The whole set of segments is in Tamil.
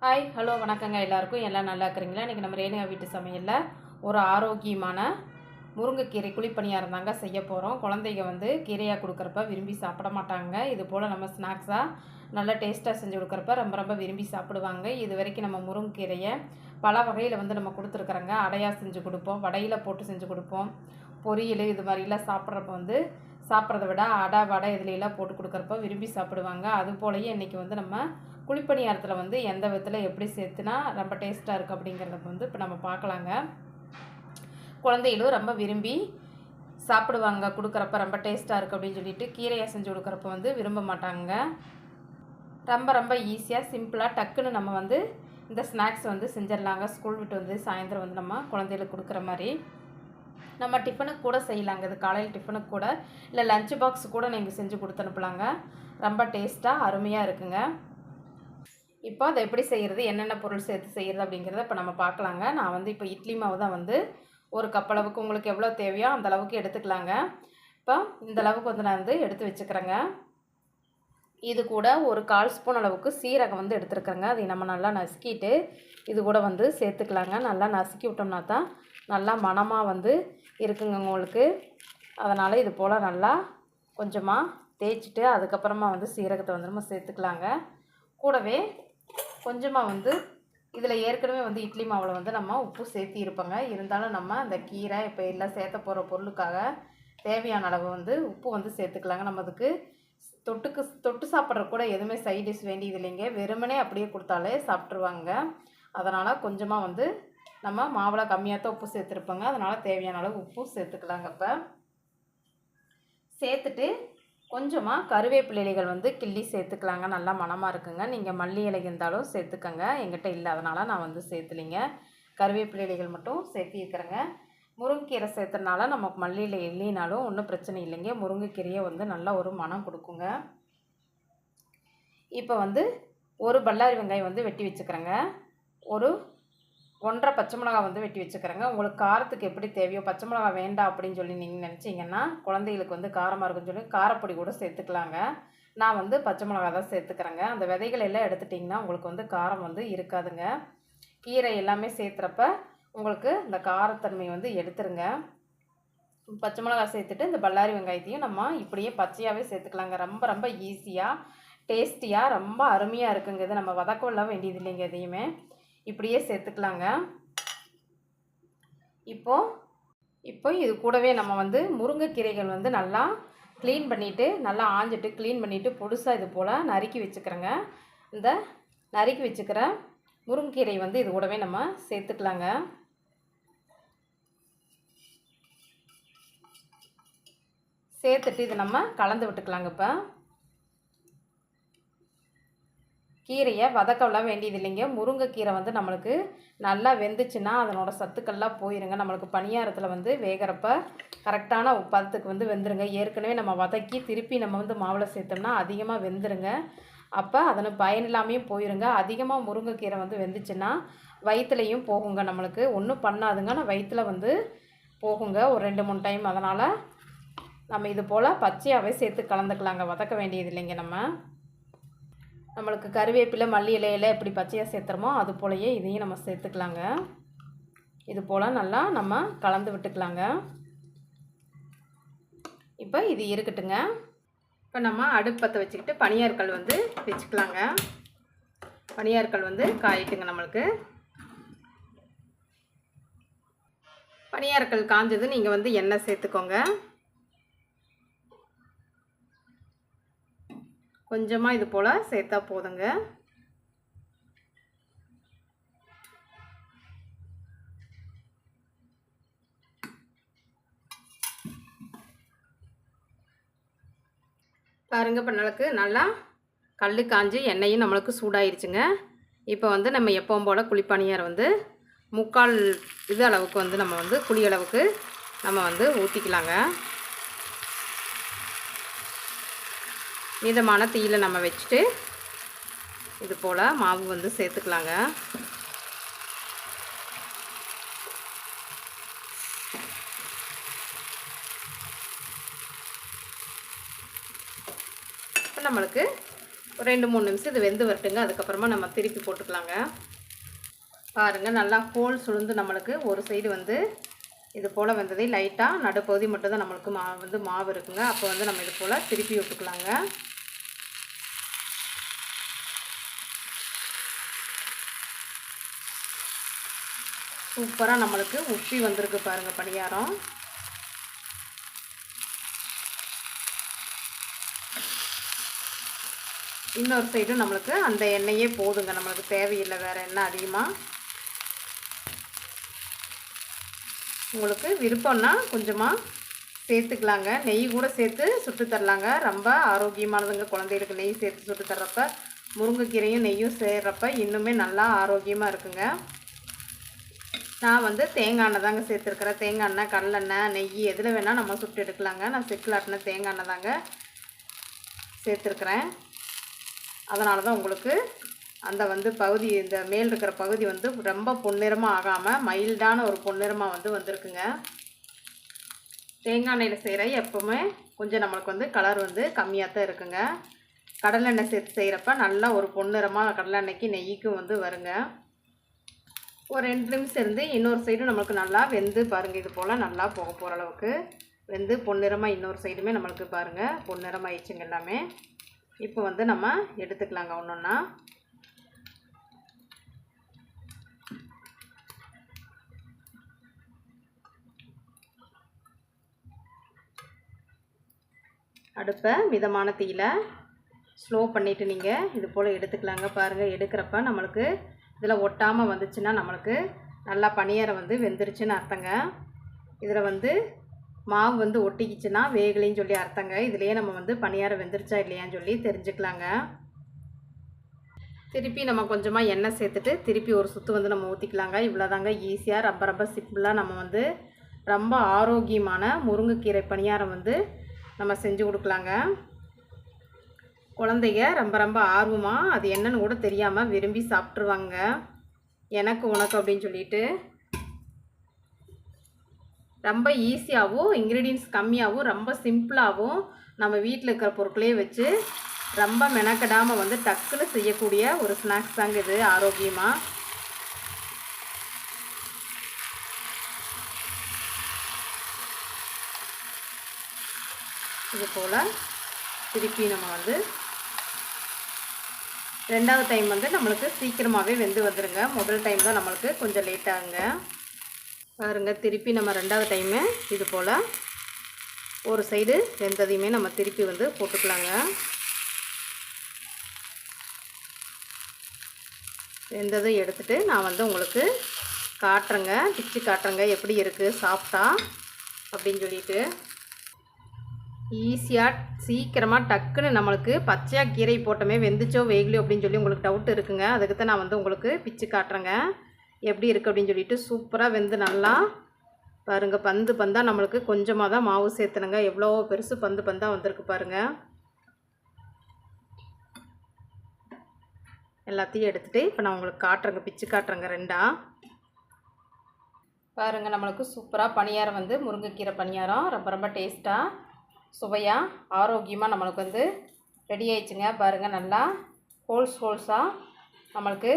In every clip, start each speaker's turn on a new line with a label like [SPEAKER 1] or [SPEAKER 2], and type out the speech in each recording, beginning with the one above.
[SPEAKER 1] ஹாய் ஹலோ வணக்கங்க. எல்லாருக்கும் எல்லாம் நல்லா இருக்கிறீங்களா? இன்றைக்கி நம்ம ரேணுகா வீட்டு சமையலில் ஒரு ஆரோக்கியமான முருங்கைக்கீரை குழிப்பணியாரம் தாங்க செய்ய போகிறோம். குழந்தைங்க கீரையாக கொடுக்குறப்ப விரும்பி சாப்பிட மாட்டாங்க. இது போல் நம்ம ஸ்நாக்ஸாக நல்லா டேஸ்ட்டாக செஞ்சு கொடுக்குறப்ப ரொம்ப ரொம்ப விரும்பி சாப்பிடுவாங்க. இது வரைக்கும் நம்ம முருங்கைக்கீரையை பல வகையில் நம்ம கொடுத்துருக்குறோங்க. அடையாக செஞ்சு கொடுப்போம், வடையில் போட்டு செஞ்சு கொடுப்போம், பொரியல் இது மாதிரிலாம் சாப்பிட்றப்ப சாப்பிட்றத விட அடை வடை இதுலையெல்லாம் போட்டு கொடுக்குறப்ப விரும்பி சாப்பிடுவாங்க. அது போலயே இன்றைக்கி நம்ம குழிப்பணியாரத்தில் எந்த விதத்தில் எப்படி சேர்த்துனா ரொம்ப டேஸ்ட்டாக இருக்குது அப்படிங்கிறத இப்போ நம்ம பார்க்கலாங்க. குழந்தைகளும் ரொம்ப விரும்பி சாப்பிடுவாங்க. கொடுக்குறப்ப ரொம்ப டேஸ்ட்டாக இருக்குது அப்படின்னு சொல்லிட்டு கீரையாக செஞ்சு கொடுக்குறப்ப விரும்ப மாட்டாங்க. ரொம்ப ரொம்ப ஈஸியாக சிம்பிளாக டக்குன்னு நம்ம இந்த ஸ்நாக்ஸ் செஞ்சிடலாங்க. ஸ்கூல் விட்டு சாயந்தரம் நம்ம குழந்தைகளுக்கு கொடுக்குற மாதிரி நம்ம டிஃபனுக்கு கூட செய்யலாங்க. இது காலையில் டிஃபனுக்கு கூட இல்லை லஞ்ச் பாக்ஸ் கூட நீங்கள் செஞ்சு கொடுத்து அனுப்பலாங்க. ரொம்ப டேஸ்ட்டாக அருமையாக இருக்குங்க. இப்போ அதை எப்படி செய்கிறது, என்னென்ன பொருள் சேர்த்து செய்கிறது அப்படிங்கிறத இப்போ நம்ம பார்க்கலாங்க. நான் இப்போ இட்லி மாவு தான் ஒரு கப் அளவுக்கு உங்களுக்கு எவ்வளோ தேவையோ அந்த அளவுக்கு எடுத்துக்கலாங்க. இப்போ இந்த அளவுக்கு நான் எடுத்து வச்சுக்கிறேங்க. இது கூட ஒரு 1/4 ஸ்பூன் அளவுக்கு சீரகம் எடுத்துருக்குறேங்க. அதை நம்ம நல்லா நசுக்கிட்டு இது கூட சேர்த்துக்கலாங்க. நல்லா நசுக்கி விட்டோம்னா தான் நல்லா மணமாக இருக்குங்க உங்களுக்கு. அதனால் இது போல் நல்லா கொஞ்சமாக தேய்ச்சிட்டு அதுக்கப்புறமா சீரகத்தை நம்ம சேர்த்துக்கலாங்க. கூடவே கொஞ்சமாக இதில் ஏற்கனவே இட்லி மாவில் நம்ம உப்பு சேர்த்தி இருப்போங்க. இருந்தாலும் நம்ம அந்த கீரை இப்போ எல்லாம் சேர்த்த போகிற பொருளுக்காக தேவையான அளவு உப்பு சேர்த்துக்கலாங்க. நம்ம அதுக்கு தொட்டு சாப்பிட்ற கூட எதுவுமே சைட் டிஷ் வேண்டியது இல்லைங்க. வெறுமனே அப்படியே கொடுத்தாலே சாப்பிட்ருவாங்க. அதனால் கொஞ்சமாக நம்ம மாவில் கம்மியாக தான் உப்பு சேர்த்துருப்போங்க. அதனால் தேவையான அளவு உப்பு சேர்த்துக்கலாங்க. இப்போ சேர்த்துட்டு கொஞ்சமாக கருவேப்பிலை இலைகள் கிள்ளி சேர்த்துக்கலாங்க. நல்லா மணமாக இருக்குங்க. நீங்கள் மல்லி இலை இருந்தாலும் சேர்த்துக்கங்க. எங்கிட்ட இல்லை, அதனால் நான் சேர்த்துலிங்க. கருவேப்பிலை இலைகள் மட்டும் சேர்த்திருக்கிறேங்க. முருங்கைக்கீரை சேர்த்தனால நமக்கு மல்லி இலை இல்லைனாலும் ஒன்றும் பிரச்சனை இல்லைங்க. முருங்கைக்கீரையை நல்லா ஒரு மணம் கொடுக்குங்க. இப்போ ஒரு பல்லாரி வெங்காயம் வெட்டி வச்சுக்கிறேங்க. ஒரு 1.5 பச்சை மிளகா வெட்டி வச்சுக்கிறேங்க. உங்களுக்கு காரத்துக்கு எப்படி தேவையோ, பச்சை மிளகா வேண்டாம் அப்படின்னு சொல்லி நீங்கள் நினச்சிங்கன்னா குழந்தைகளுக்கு காரமாக இருக்குன்னு சொல்லி காரப்பொடி கூட சேர்த்துக்கலாங்க. நான் பச்சை மிளகா தான் சேர்த்துக்கிறேங்க. அந்த விதைகள் எல்லாம் எடுத்துட்டிங்கன்னா உங்களுக்கு காரம் இருக்காதுங்க. கீரை எல்லாமே சேர்த்துறப்ப உங்களுக்கு இந்த காரத்தன்மை எடுத்துருங்க. பச்சை மிளகா சேர்த்துட்டு இந்த பல்லாரி வெங்காயத்தையும் நம்ம இப்படியே பச்சையாகவே சேர்த்துக்கலாங்க. ரொம்ப ரொம்ப ஈஸியாக டேஸ்டியாக ரொம்ப அருமையாக இருக்குங்க. இது நம்ம வதக்கலாம் வேண்டியது இல்லைங்க. எதையுமே இப்படியே சேர்த்துக்கலாங்க. இப்போ இது கூடவே நம்ம முருங்கைக்கீரைகள் நல்லா க்ளீன் பண்ணிவிட்டு நல்லா ஆஞ்சிட்டு க்ளீன் பண்ணிவிட்டு பொடுசாக இது போல் நறுக்கி வச்சுக்கிறேங்க. இந்த நறுக்கி வச்சுக்கிற முருங்கைக்கீரை இது கூடவே நம்ம சேர்த்துக்கலாங்க. சேர்த்துட்டு இது நம்ம கலந்து விட்டுக்கலாங்க. இப்போ கீரையை வதக்கலாம் வேண்டியது இல்லைங்க. முருங்கைக்கீரை நம்மளுக்கு நல்லா வெந்துச்சுன்னா அதனோட சத்துக்கள்லாம் போயிருங்க. நம்மளுக்கு பணியாரத்தில் வேகிறப்ப கரெக்டான பதத்துக்கு வெந்துருங்க. ஏற்கனவே நம்ம வதக்கி திருப்பி நம்ம மாவில் சேர்த்தோம்னா அதிகமாக வெந்துருங்க. அப்போ அதனை பயனில்லாமையும் போயிருங்க. அதிகமாக முருங்கைக்கீரை வெந்துச்சுன்னா வயிற்றுலையும் போகுங்க. நம்மளுக்கு ஒன்றும் பண்ணாதுங்க, ஆனால் வயிற்றில் போகுங்க ஒரு 2-3 டைம். அதனால் நம்ம இது போல் பச்சையாகவே சேர்த்து கலந்துக்கலாங்க. வதக்க வேண்டியது இல்லைங்க. நம்மளுக்கு கருவேப்பிலை மல்லி இலையில் எப்படி பச்சையாக சேர்த்துறோமோ அது போலயே இதையும் நம்ம சேர்த்துக்கலாங்க. இது போல் நல்லா நம்ம கலந்து விட்டுக்கலாங்க. இப்போ இது இருக்கட்டுங்க. இப்போ நம்ம அடுப்பத்தை வச்சுக்கிட்டு பனியாற்கல் வச்சுக்கலாங்க. பனியாற்கல் காயிட்டுங்க. நம்மளுக்கு பனியாற்கல் காஞ்சது நீங்கள் எண்ணெய் சேர்த்துக்கோங்க. கொஞ்சமாக இது போல் சேர்த்தா போதுங்க. பாருங்க, இப்போ நல்லா கல் காஞ்சி எண்ணெயும் நம்மளுக்கு சூடாயிருச்சுங்க. இப்போ நம்ம எப்பவும் போல் குழிப்பணியாரம் 3/4 இது அளவுக்கு நம்ம குழி அளவுக்கு நம்ம ஊற்றிக்கலாங்க. மிதமான தீயில் நம்ம வச்சுட்டு இது போல் மாவு சேர்த்துக்கலாங்க. இப்போ நம்மளுக்கு ஒரு 2-3 நிமிஷம் இது வெந்து வரட்டுங்க. அதுக்கப்புறமா நம்ம திருப்பி போட்டுக்கலாங்க. பாருங்கள், நல்லா ஹோல் சுழுந்து நம்மளுக்கு ஒரு சைடு வந்து இது போல் வந்ததே. லைட்டாக நடுப்பகுதி மட்டும் தான் நம்மளுக்கு மாவு இருக்குங்க. அப்போ வந்து நம்ம இது போல் திருப்பி விட்டுக்கலாங்க. சூப்பராக நம்மளுக்கு உப்பி வந்திருக்கு பாருங்கள் பணியாரம். இன்னொரு சைடும் நம்மளுக்கு அந்த எண்ணெயே போதுங்க, நம்மளுக்கு தேவையில்லை வேறு எண்ணெய் அதிகமாக. உங்களுக்கு விருப்பம்னா கொஞ்சமாக சேர்த்துக்கலாங்க. நெய் கூட சேர்த்து சுட்டு தரலாங்க. ரொம்ப ஆரோக்கியமானதுங்க. குழந்தைகளுக்கு நெய் சேர்த்து சுட்டு தர்றப்ப, முருங்கைக்கீரையும் நெய்யும் சேர்றப்ப இன்னுமே நல்லா ஆரோக்கியமாக இருக்குங்க. நான் வந்து தேங்காய் எண்ணெய் தாங்க சேர்த்துருக்குறேன். தேங்காய் எண்ணெய், கடலெண்ணெய், நெய் எதில் வேணால் நம்ம சுட்டு எடுக்கலாங்க. நான் செக்கில் ஆட்டின தேங்காய் எண்ணெய் தாங்க சேர்த்துருக்குறேன். அதனால தான் உங்களுக்கு அந்த வந்து பகுதி, இந்த மேல் இருக்கிற பகுதி வந்து ரொம்ப பொன்னிறமாக ஆகாமல் மைல்டான ஒரு பொன்னிறமாக வந்து வந்திருக்குங்க. தேங்காய் எண்ணெயில் செய்கிற எப்போவுமே கொஞ்சம் நம்மளுக்கு வந்து கலர் வந்து கம்மியாக தான் இருக்குங்க. கடலெண்ணெய் சேர்த்து செய்கிறப்ப நல்லா ஒரு பொன்னிறமாக கடலெண்ணெய்க்கு நெய்க்கும் வந்து வருங்க. ஒரு 2 நிமிஷம் இருந்து இன்னொரு சைடும் நம்மளுக்கு நல்லா வெந்து பாருங்கள். இது போல் நல்லா போக போகிற அளவுக்கு வெந்து பொன்னிறமாக இன்னொரு சைடுமே நம்மளுக்கு பாருங்கள் பொன்னிறமாக ஆயிடுச்சுங்க எல்லாமே. இப்போ வந்து நம்ம எடுத்துக்கலாங்க ஒன்றொன்னா. அடுப்பை மிதமான தீயில் ஸ்லோ பண்ணிவிட்டு நீங்கள் இது போல் எடுத்துக்கலாங்க. பாருங்கள், எடுக்கிறப்ப நம்மளுக்கு இதில் ஒட்டாமல் வந்துச்சுன்னா நம்மளுக்கு நல்லா பணியாரம் வந்து வெந்துருச்சுன்னு அர்த்தங்க. இதில் வந்து மாவு வந்து ஒட்டிக்கிச்சுன்னா வேகலைன்னு சொல்லி அர்த்தங்க. இதுலேயே நம்ம வந்து பணியாரம் வெந்துருச்சா இல்லையான்னு சொல்லி தெரிஞ்சுக்கலாங்க. திருப்பி நம்ம கொஞ்சமாக எண்ணெய் சேர்த்துட்டு திருப்பி ஒரு சுற்று வந்து நம்ம ஊற்றிக்கலாங்க. இவ்வளோதாங்க, ஈஸியாக ரொம்ப ரொம்ப சிம்பிளாக நம்ம வந்து ரொம்ப ஆரோக்கியமான முருங்கைக்கீரை பணியாரம் வந்து நம்ம செஞ்சு கொடுக்கலாங்க. குழந்தைங்க ரொம்ப ரொம்ப ஆர்வமாக அது என்னன்னு கூட தெரியாமல் விரும்பி சாப்பிட்ருவாங்க. எனக்கு உனக்கு அப்படின்னு சொல்லிட்டு ரொம்ப ஈஸியாகவும் இன்க்ரீடியன்ஸ் கம்மியாகவும் ரொம்ப சிம்பிளாகவும் நம்ம வீட்டில் இருக்கிற பொருட்களே வச்சு ரொம்ப மெனக்கெடாமல் வந்து டக்குன்னு செய்யக்கூடிய ஒரு ஸ்நாக்ஸ் தாங்க இது. ஆரோக்கியமாக இது போல் திருப்பி நம்ம வந்து ரெண்டாவது டைம் வந்து நம்மளுக்கு சீக்கிரமாகவே வெந்து வந்துடுங்க. முதல் டைம் தான் நம்மளுக்கு கொஞ்சம் லேட் ஆகுங்க. பாருங்க, திருப்பி நம்ம ரெண்டாவது டைமு இது போல் ஒரு சைடு வெந்ததையுமே நம்ம திருப்பி வந்து போட்டுக்கலாங்க. வெந்ததும் எடுத்துகிட்டு நான் வந்து உங்களுக்கு காட்டுறேங்க, பிச்சு காட்டுறேங்க எப்படி இருக்குது சாப்பிட்டா அப்படின்னு சொல்லிட்டு. ஈஸியாக சீக்கிரமாக டக்குன்னு நம்மளுக்கு பச்சையாக கீரை போட்டோமே வெந்துச்சோ வேகலையோ அப்படின்னு சொல்லி உங்களுக்கு டவுட் இருக்குங்க. அதுக்கு தான் நான் வந்து உங்களுக்கு பிச்சு காட்டுறேங்க எப்படி இருக்குது அப்படின்னு சொல்லிட்டு. சூப்பராக வெந்து நல்லா பாருங்கள், பந்து பந்தாக நம்மளுக்கு கொஞ்சமாக தான் மாவு சேர்த்துனுங்க. எவ்வளோ பெருசு பந்து பந்தாக வந்திருக்கு பாருங்கள். எல்லாத்தையும் எடுத்துகிட்டு இப்போ நான் உங்களுக்கு காட்டுறேங்க, பிச்சு காட்டுறேங்க ரெண்டாக. பாருங்கள், நம்மளுக்கு சூப்பராக பணியாரம் வந்து முருங்கைக்கீரை பணியாரம் ரொம்ப ரொம்ப டேஸ்ட்டாக சுவையாக ஆரோக்கியமாக நம்மளுக்கு வந்து ரெடி ஆயிடுச்சுங்க. பாருங்கள், நல்லா ஹோல்ஸாக நம்மளுக்கு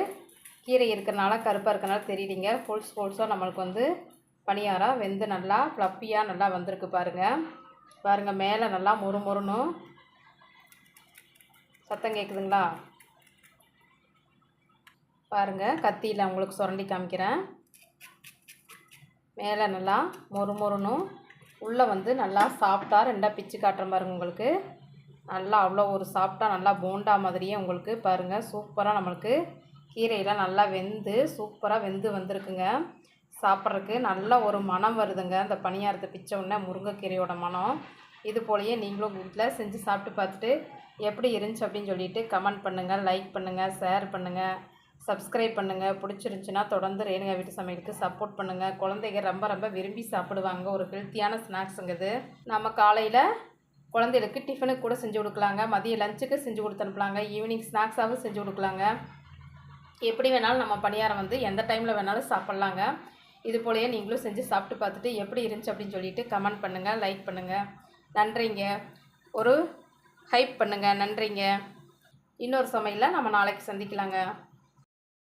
[SPEAKER 1] கீரை இருக்கிறனால கருப்பாக இருக்கிறனால தெரியுதுங்க. ஹோல்ஸாக நம்மளுக்கு வந்து பணியாரம் வெந்து நல்லா ஃப்ளப்பியாக நல்லா வந்திருக்கு பாருங்கள். பாருங்கள், மேலே நல்லா மொறுமொறுன்னு சத்தம் கேட்குதுங்களா? பாருங்கள், கத்தியில் உங்களுக்கு சுரண்டி காமிக்கிறேன். மேலே நல்லா மொறுமொறுன்னு உள்ளே வந்து நல்லா சாஃப்டாக ரெண்டாக பிச்சு காட்டுற பாருங்க. உங்களுக்கு நல்லா அவ்வளோ ஒரு சாஃப்டாக நல்லா போண்டா மாதிரியே உங்களுக்கு பாருங்கள் சூப்பராக நம்மளுக்கு கீரையெல்லாம் நல்லா வெந்து சூப்பராக வெந்து வந்திருக்குங்க. சாப்பிட்றதுக்கு நல்ல ஒரு மனம் வருதுங்க. இந்த பணியாரத்தை பிச்ச உடனே முருங்கைக்கீரையோட மனம். இது போலயே நீங்களும் வீட்டில் செஞ்சு சாப்பிட்டு பார்த்துட்டு எப்படி இருந்துச்சு அப்படின்னு சொல்லிட்டு கமெண்ட் பண்ணுங்கள், லைக் பண்ணுங்கள், ஷேர் பண்ணுங்கள், சப்ஸ்கிரைப் பண்ணுங்கள். பிடிச்சிருந்துச்சின்னா தொடர்ந்து ரேணுகா வீட்டு சமையலுக்கு சப்போர்ட் பண்ணுங்கள். குழந்தைங்க ரொம்ப ரொம்ப விரும்பி சாப்பிடுவாங்க. ஒரு ஹெல்த்தியான ஸ்நாக்ஸுங்கிறது. நம்ம காலையில் குழந்தைகளுக்கு டிஃபனுக்கு கூட செஞ்சு கொடுக்கலாங்க, மதிய லஞ்சுக்கு செஞ்சு கொடுத்து அனுப்பலாங்க, ஈவினிங் ஸ்நாக்ஸாகவும் செஞ்சு கொடுக்கலாங்க. எப்படி வேணாலும் நம்ம பணியாரம் வந்து எந்த டைமில் வேணாலும் சாப்பிட்லாங்க. இது போலயே நீங்களும் செஞ்சு சாப்பிட்டு பார்த்துட்டு எப்படி இருந்துச்சு அப்படின்னு சொல்லிட்டு கமெண்ட் பண்ணுங்கள், லைக் பண்ணுங்கள். நன்றிங்க. ஒரு ஹைப் பண்ணுங்கள். நன்றிங்க. இன்னொரு சமையலில் நம்ம நாளைக்கு சந்திக்கலாங்க.